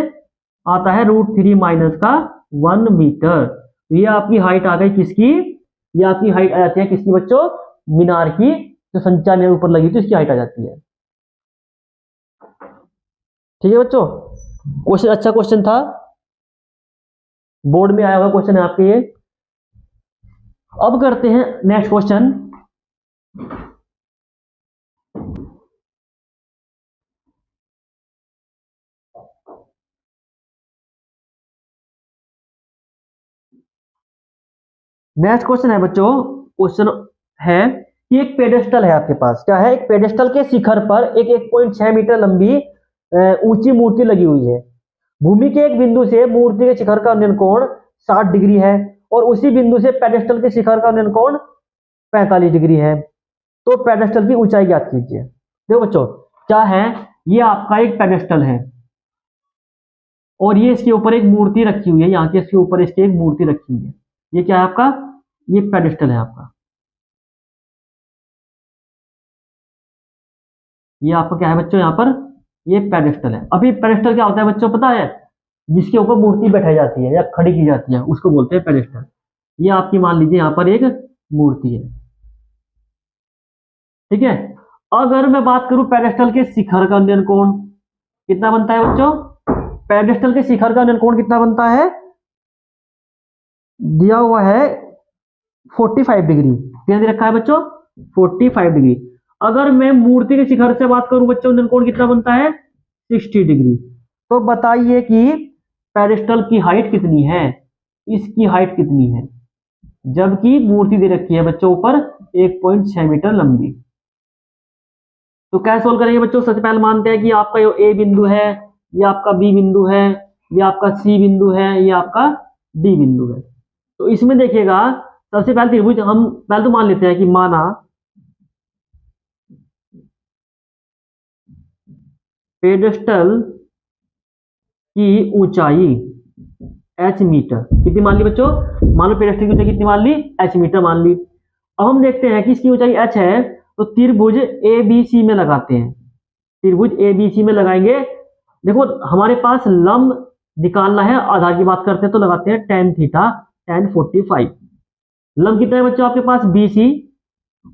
आता है √3 माइनस का 1 मीटर। तो ये आपकी हाइट आ गई किसकी, ये आपकी हाइट आ जाती है किसकी बच्चों, मीनार की, जो संचा मीनार ऊपर लगी थी उसकी हाइट आ जाती है। ठीक है बच्चों, क्वेश्चन अच्छा क्वेश्चन था, बोर्ड में आया हुआ क्वेश्चन है आपके ये। अब करते हैं नेक्स्ट क्वेश्चन। नेक्स्ट क्वेश्चन है बच्चों, क्वेश्चन है कि एक पेडेस्टल है आपके पास, क्या है, एक पेडेस्टल के शिखर पर एक 1.6 मीटर लंबी ऊंची मूर्ति लगी हुई है। भूमि के एक बिंदु से मूर्ति के शिखर का उन्नयन कोण 60 डिग्री है और उसी बिंदु से पेडेस्टल के शिखर का उन्नयन कोण 45 डिग्री है। तो पेडेस्टल की ऊंचाई ज्ञात कीजिए। देखो बच्चों क्या है, ये आपका एक पेडेस्टल है और ये इसके ऊपर एक मूर्ति रखी हुई है, यहाँ के इसके ऊपर इसके एक मूर्ति रखी हुई है। ये क्या है आपका, ये पेडेस्टल है आपका, ये आपका क्या है बच्चों यहाँ पर, ये पेडेस्टल है। अभी पेडेस्टल क्या होता है बच्चों पता है, जिसके ऊपर मूर्ति बैठाई जाती है या खड़ी की जाती है उसको बोलते हैं पेडेस्टल। ये आपकी मान लीजिए यहाँ पर एक मूर्ति है, ठीक है। अगर मैं बात करूं पेडेस्टल के शिखर का उन्नयन कोण कितना बनता है बच्चों, पेडेस्टल के शिखर का उन्नयन कोण कितना बनता है, दिया हुआ है 45 डिग्री, क्या दे रखा है बच्चों 45 डिग्री। अगर मैं मूर्ति के शिखर से बात करूं बच्चों उन्नयन कोण कितना बनता है 60 डिग्री। तो बताइए कि पेडेस्टल की हाइट कितनी है, इसकी हाइट कितनी है, जबकि मूर्ति दे रखी है बच्चों ऊपर 1.6 मीटर लंबी। तो कैसे सोल्व करेंगे बच्चों, सबसे पहले मानते हैं कि आपका ये ए बिंदु है, ये आपका बी बिंदु है, ये आपका सी बिंदु है, ये आपका डी बिंदु है। तो इसमें देखिएगा सबसे पहले त्रिभुज हम पहले तो मान लेते हैं कि माना पेडेस्टल की ऊंचाई h मीटर कितनी मान ली बच्चों, मान लो पेडेस्टल की ऊंचाई कितनी मान ली h मीटर मान ली। अब हम देखते हैं कि इसकी ऊंचाई h है, तो त्रिभुज ABC में लगाते हैं, त्रिभुज ABC में लगाएंगे। देखो हमारे पास लंब निकालना है, आधार की बात करते हैं तो लगाते हैं tan थीटा tan 45। लंब कितना है बच्चों आपके पास BC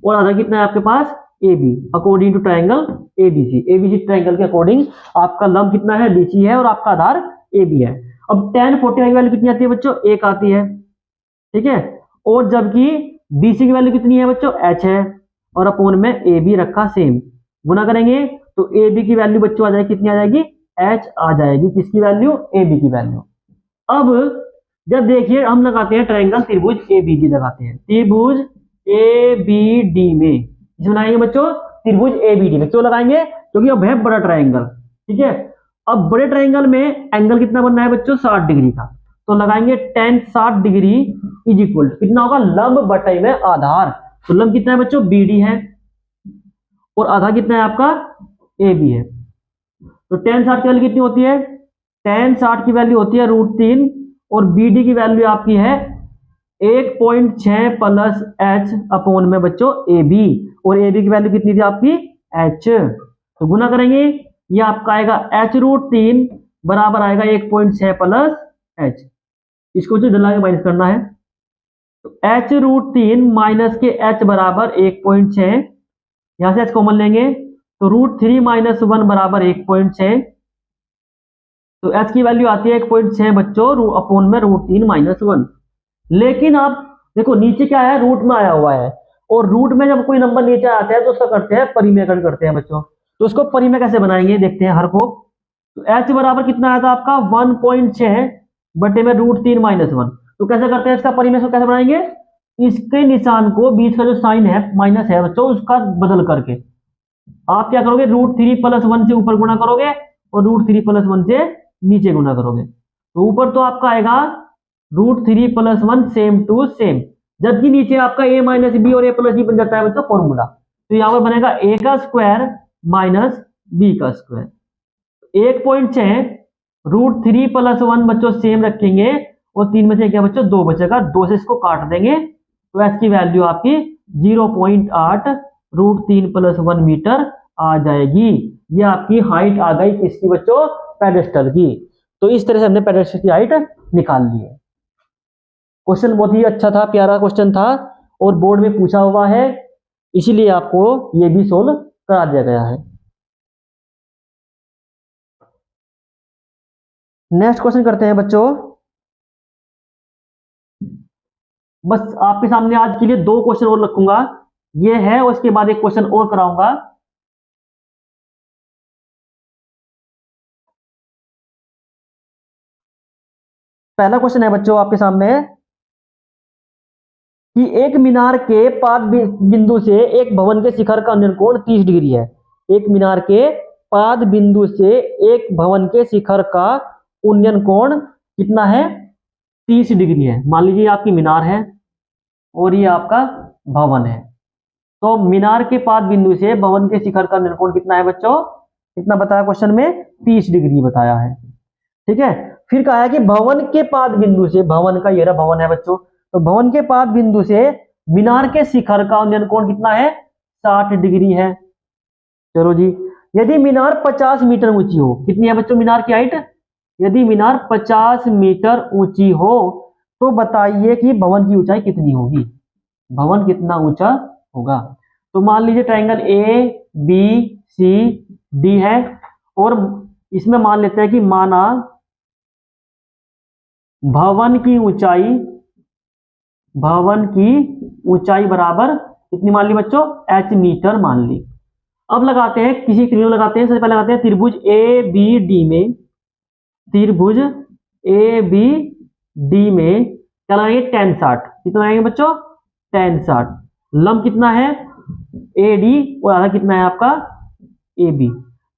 और आधार कितना है आपके पास AB according to triangle ABC triangle के अकॉर्डिंग आपका लंब कितना है BC है और आपका आधार AB है। अब tan 45 की वैल्यू कितनी आती है बच्चों 1 आती है, ठीक है। और जबकि BC की वैल्यू कितनी है बच्चों h है और अपोन में AB रखा सेम, गुना करेंगे तो AB की वैल्यू बच्चों आ जाएगी कितनी आ जाएगी h आ जाएगी, किसकी वैल्यू AB की वैल्यू। अब जब देखिए हम लगाते हैं ट्रायंगल त्रिभुज ABD लगाते हैं, त्रिभुज ABD में इसमें लगाएंगे बच्चों त्रिभुज ABD में, क्यों लगाएंगे क्योंकि अब है बड़ा ट्रायंगल, ठीक है। अब बड़े ट्रायंगल में एंगल कितना बनना है बच्चों 60 डिग्री का, तो लगाएंगे tan 60 डिग्री इज इक्वल कितना होगा लंब बटे में आधार। तो लंब कितना है बच्चों BD है और आधार कितना है आपका AB है। तो tan 60 की वैल्यू कितनी होती है, tan 60 की वैल्यू होती है √3 और BD की वैल्यू आपकी है 1.6 प्लस h अपोन में बच्चों AB, और AB की वैल्यू कितनी थी आपकी h, तो गुना करेंगे ये आपका आएगा h√3 बराबर आएगा 1.6 प्लस h, इसको जो डला के माइनस करना है। तो h√3 माइनस के h बराबर 1.6, यहां से h कॉमन लेंगे तो √3 माइनस 1 बराबर 1.6, तो h की वैल्यू आती है 1.6 बच्चों अपोन में √3 माइनस 1। लेकिन आप देखो नीचे क्या है रूट में आया हुआ है, और रूट में जब कोई नंबर नीचे आता है तो उसका करते हैं परिमेयकरण करते हैं बच्चों। तो उसको परिमेय कैसे बनाएंगे देखते हैं हर को। तो एच बराबर कितना आया था आपका 1.6 बटे में √3 - 1। तो कैसे करते हैं इसका परिमेय को कैसे बनाएंगे, इसके निशान को बीच का जो साइन है माइनस है बच्चों उसका बदल करके आप क्या करोगे, √3 + 1 से ऊपर गुणा करोगे और √3 + 1 से नीचे गुणा करोगे। तो ऊपर तो आपका आएगा √3 + 1 सेम टू सेम, जबकि नीचे आपका a - b और a + b बन जाता है बच्चों फॉर्मूला। तो यहां पर बनेगा a का स्क्वायर माइनस b का स्क्वायर। 1.6 √3 + 1 बच्चों सेम रखेंगे और 3 में से क्या बच्चों 2 बचेगा, 2 से इसको काट देंगे तो एच की वैल्यू आपकी 0.8 √3 + 1 मीटर आ जाएगी। ये आपकी हाइट आ गई किसकी बच्चों, पेडेस्टल की। तो इस तरह से हमने पेडेस्टल की हाइट निकाल ली है। क्वेश्चन बहुत ही अच्छा था, प्यारा क्वेश्चन था और बोर्ड में पूछा हुआ है, इसीलिए आपको ये भी सोल्व करा दिया गया है। नेक्स्ट क्वेश्चन करते हैं बच्चों। बस आपके सामने आज के लिए 2 क्वेश्चन और रखूंगा, ये है और इसके बाद एक क्वेश्चन और कराऊंगा। पहला क्वेश्चन है बच्चों आपके सामने कि एक मीनार के पाद बिंदु से एक भवन के शिखर का उन्नयन कोण 30 डिग्री है। एक मीनार के पाद बिंदु से एक भवन के शिखर का उन्नयन कोण कितना है, 30 डिग्री है। मान लीजिए आपकी मीनार है और ये आपका भवन है, तो मीनार के पाद बिंदु से भवन के शिखर का उन्नयन कोण कितना है बच्चों, कितना बताया क्वेश्चन में, 30 डिग्री बताया है। ठीक है, फिर कहा है कि भवन के पाद बिंदु से, भवन का ये रहा भवन है बच्चों, तो भवन के पाद बिंदु से मीनार के शिखर का उन्नयन कोण कितना है, 60 डिग्री है। चलो जी, यदि मीनार 50 मीटर ऊंची हो, कितनी है बच्चों मीनार की हाइट, यदि मीनार 50 मीटर ऊंची हो तो बताइए कि भवन की ऊंचाई कितनी होगी, भवन कितना ऊंचा होगा। तो मान लीजिए triangle A B C D है और इसमें मान लेते हैं कि माना भवन की ऊंचाई बराबर कितनी मान ली बच्चों, h मीटर मान ली। अब लगाते हैं किसी त्रिभुज लगाते हैं, सबसे पहले लगाते हैं त्रिभुज ए बी डी में, त्रिभुज ए बी डी में क्या लगाएंगे, tan 60, कितना लगाएंगे बच्चों, tan 60। लंब कितना है ए डी और आधा कितना है आपका ए बी।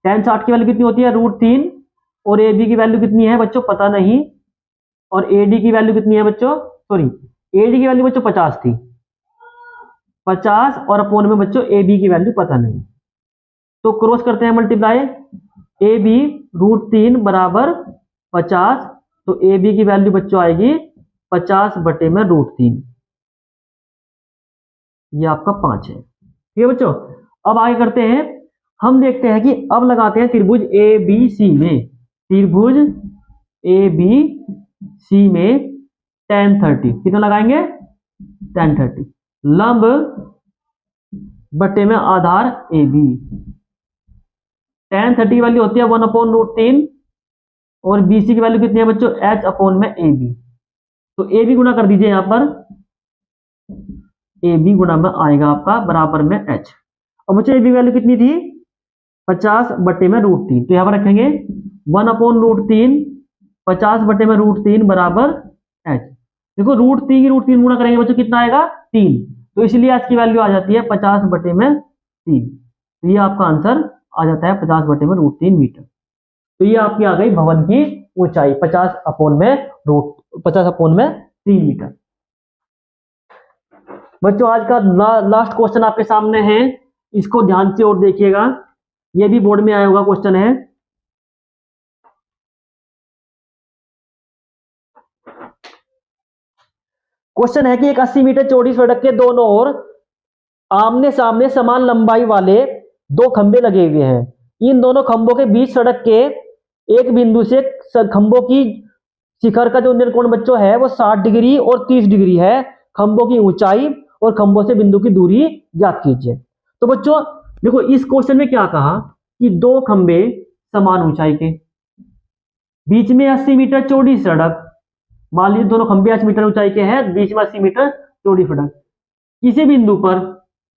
tan 60 की वैल्यू कितनी होती है, √3 और ए बी की वैल्यू कितनी है बच्चों पता नहीं, और एडी की वैल्यू कितनी है बच्चों, सॉरी एडी की वैल्यू बच्चों 50 थी, 50 और अपोन में बच्चों ए बी की वैल्यू पता नहीं। तो क्रॉस करते हैं मल्टीप्लाई, ए बी √3 बराबर 50, तो ए बी की वैल्यू बच्चों आएगी 50 बटे में √3, ये आपका 5 है। ठीक है बच्चों, अब आगे करते हैं, हम देखते हैं कि अब लगाते हैं त्रिभुज ए बी सी में, त्रिभुज ए बी सी में tan 30 कितना लगाएंगे, tan 30 लंब बटे में आधार ए बी। tan 30 की वैल्यू होती है 1/√3 और BC की वैल्यू कितनी है बच्चों, h अपोन में ए बी। तो ए बी गुना कर दीजिए, यहां पर ए बी गुना में आएगा आपका बराबर में h। और बच्चों ए बी वैल्यू कितनी थी, 50 बटे में √3, तो यहां पर रखेंगे 1/√3 50 बटे में √3 बराबर h। देखो √3 की √3 गुणा करेंगे बच्चों कितना आएगा, 3, तो इसलिए h की वैल्यू आ जाती है 50 बटे में 3। तो ये आपका आंसर आ जाता है 50 बटे में √3 मीटर। तो ये आपकी आ गई भवन की ऊंचाई 50 अपोन में 3 मीटर। बच्चों आज का लास्ट क्वेश्चन आपके सामने है, इसको ध्यान से और देखिएगा, ये भी बोर्ड में आया होगा क्वेश्चन है। क्वेश्चन है कि एक 80 मीटर चौड़ी सड़क के दोनों ओर आमने सामने समान लंबाई वाले 2 खंबे लगे हुए हैं। इन दोनों खंभों के बीच सड़क के एक बिंदु से खंभों की शिखर का जो उन्नयन कोण बच्चों है वो 60 डिग्री और 30 डिग्री है। खंभों की ऊंचाई और खंभों से बिंदु की दूरी ज्ञात कीजिए। तो बच्चों देखो इस क्वेश्चन में क्या कहा कि 2 खंबे समान ऊंचाई के, बीच में 80 मीटर चौड़ी सड़क, मान लीजिए दोनों खंबे 80 मीटर ऊंचाई के हैं, बीच में 80 मीटर चौड़ी सड़क, किसी बिंदु पर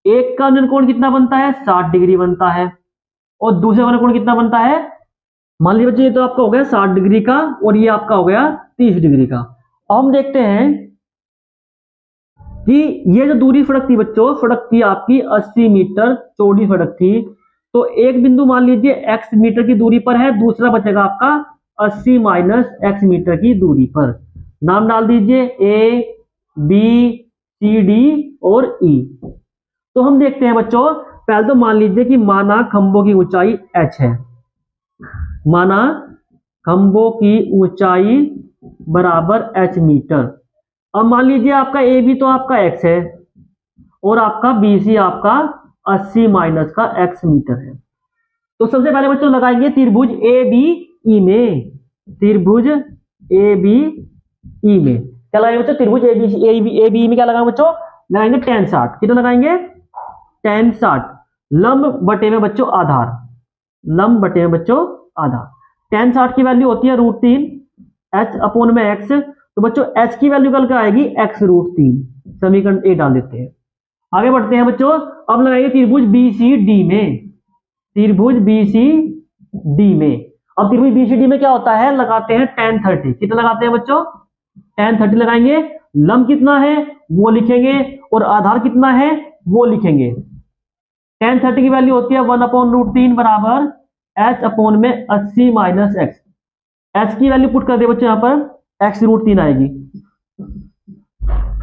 एक का उन्नयन कोण कितना बनता है, 60 डिग्री बनता है और दूसरे वाला कोण कितना बनता है, मान लीजिए बच्चों ये तो आपका हो गया 60 डिग्री का और ये आपका हो गया 30 डिग्री का। अब हम देखते हैं कि ये जो दूरी सड़क थी बच्चों, सड़क थी आपकी 80 मीटर चौड़ी सड़क थी। तो एक बिंदु मान लीजिए x मीटर की दूरी पर है, दूसरा बचेगा आपका 80 माइनस x मीटर की दूरी पर। नाम डाल दीजिए A, B, C, D और E। तो हम देखते हैं बच्चों, पहले तो मान लीजिए कि माना खंभों की ऊंचाई h है, माना खंभों की ऊंचाई बराबर h मीटर। अब मान लीजिए आपका ए बी तो आपका x है और आपका बी सी आपका 80 माइनस का x मीटर है। तो सबसे पहले बच्चों लगाएंगे त्रिभुज ए बी ई में, त्रिभुज ए बी ई में क्या लगाएंगे बच्चों, त्रिभुज ए बी ई में क्या लगाएंगे बच्चों, लगाएंगे tan 60। कितना लगाएंगे, tan 60 लंब बटे में बच्चों आधार, लंब बटे में बच्चों आधार। tan 60 की वैल्यू होती है √3 h अपॉन में x। तो बच्चों h की वैल्यू कल क्या आएगी, x √3। समीकरण ए डाल देते हैं, आगे बढ़ते हैं बच्चों। अब लगाइए त्रिभुज बी सी डी में, त्रिभुज बी सी डी में। अब त्रिभुज बी सी डी में क्या होता है, लगाते हैं tan 30। कितना लगाते हैं बच्चों, tan 30 लगाएंगे। लंब कितना है वो लिखेंगे और आधार कितना है वो लिखेंगे। tan 30 की वैल्यू होती है 1/√3 बराबर h अपॉन में 80 माइनस x। h की वैल्यू पुट कर दे बच्चों, यहां पर x √3 आएगी।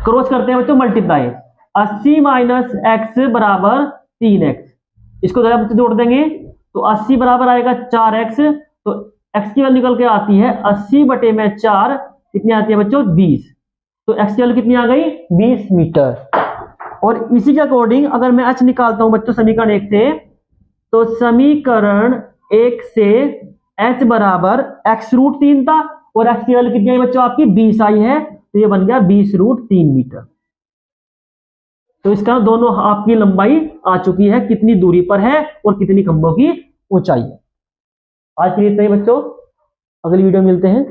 क्रॉस करते हैं बच्चों, मल्टीप्लाई 80 माइनस x बराबर 3x। इसको जरा बच्चे जोड़ देंगे तो 80 बराबर आएगा 4x। तो x की वैल्यू निकल के आती है 80 बटे में 4, कितनी आती है बच्चों 20। तो x की वैल्यू कितनी आ गई 20 मीटर। और इसी के अकॉर्डिंग अगर मैं h निकालता हूं बच्चों समीकरण 1 से, तो समीकरण 1 से h बराबर x √3 था और x की वैल्यू कितनी आई बच्चों आपकी 20 आई है, तो ये बन गया 20 √3 मीटर। तो इसका दोनों आपकी लंबाई आ चुकी है, कितनी दूरी पर है और कितनी खंभों की ऊंचाई है। आज के लिए इतना ही बच्चों, अगली वीडियो में मिलते हैं।